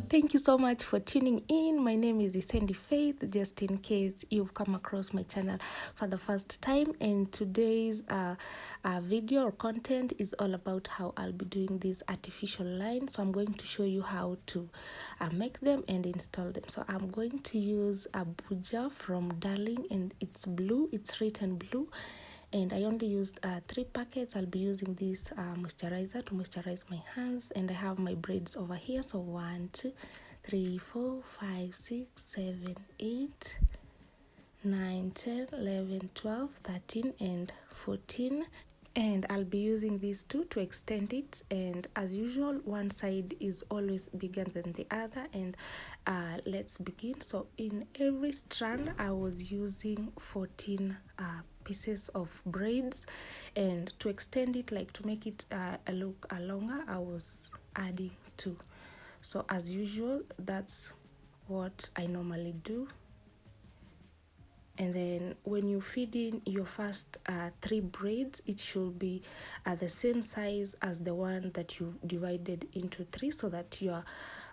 Thank you so much for tuning in. My name is Sandy Faith, just in case you've come across my channel for the first time. And today's video or content is all about how I'll be doing these artificial lines. So I'm going to show you how to make them and install them. So I'm going to use a Buja from Darling, and it's blue, it's written blue. And I only used 3 packets. I'll be using this moisturizer to moisturize my hands, and I have my braids over here. So 1 2 3 4 5 6 7 8 9 10 11 12 13 and 14, and I'll be using these two to extend it. And as usual, one side is always bigger than the other. And let's begin. So in every strand I was using 14 pieces of braids, and to extend it, like to make it look longer, I was adding 2. So as usual, that's what I normally do. And then when you feed in your first 3 braids, it should be the same size as the one that you've divided into 3, so that your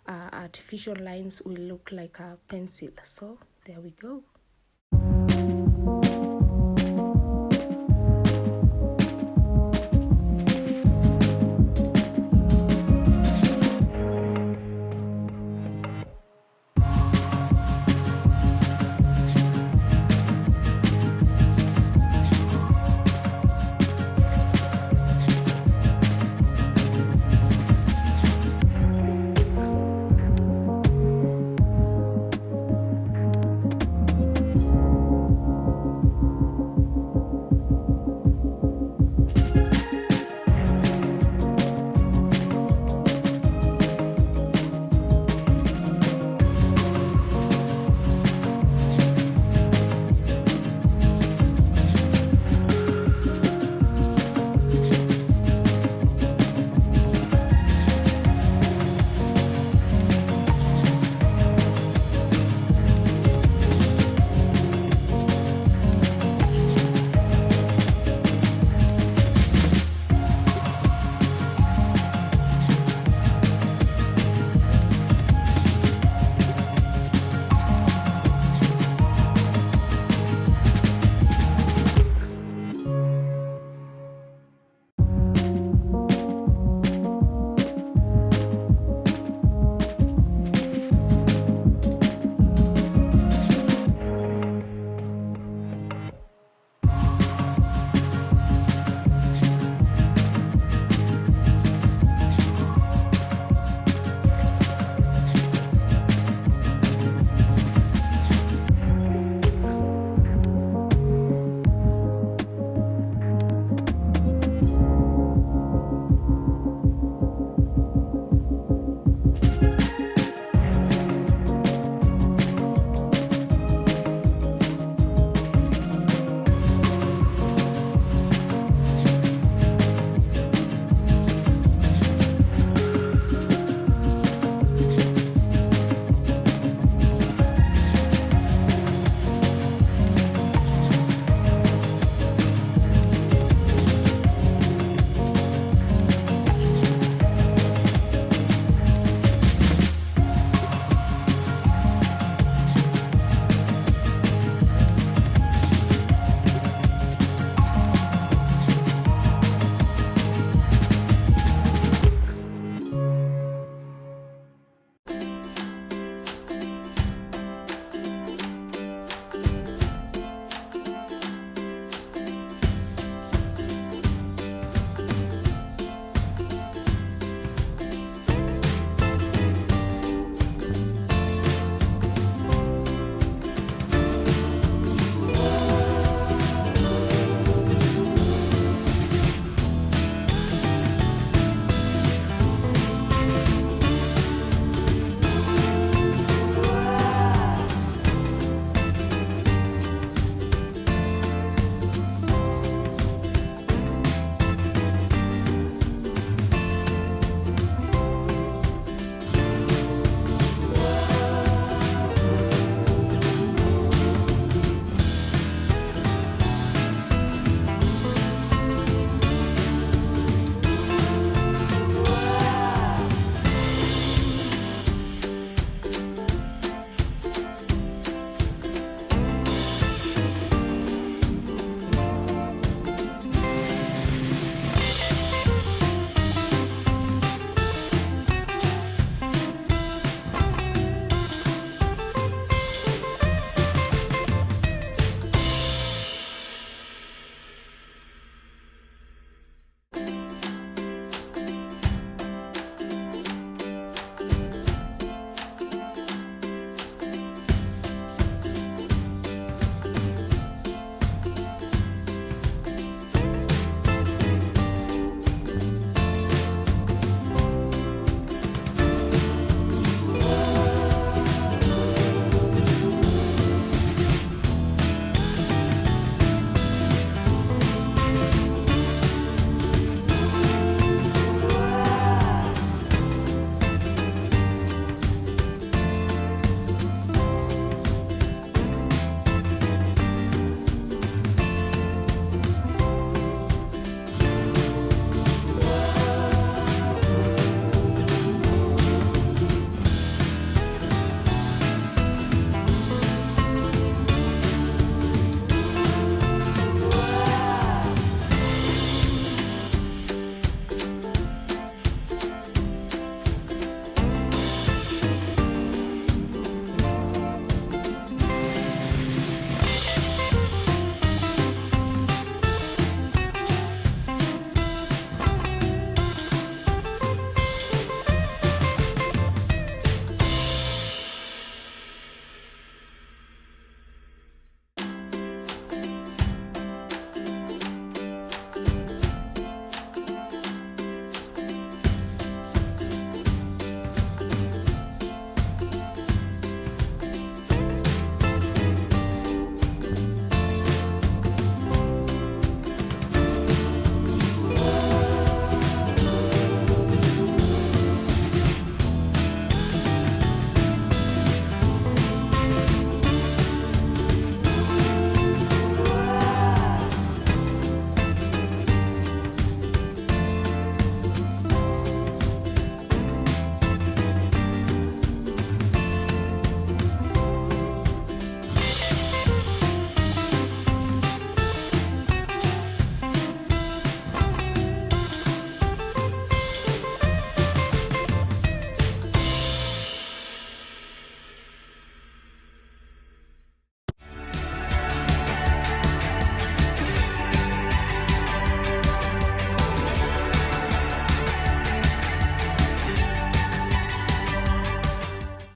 artificial lines will look like a pencil. So there we go.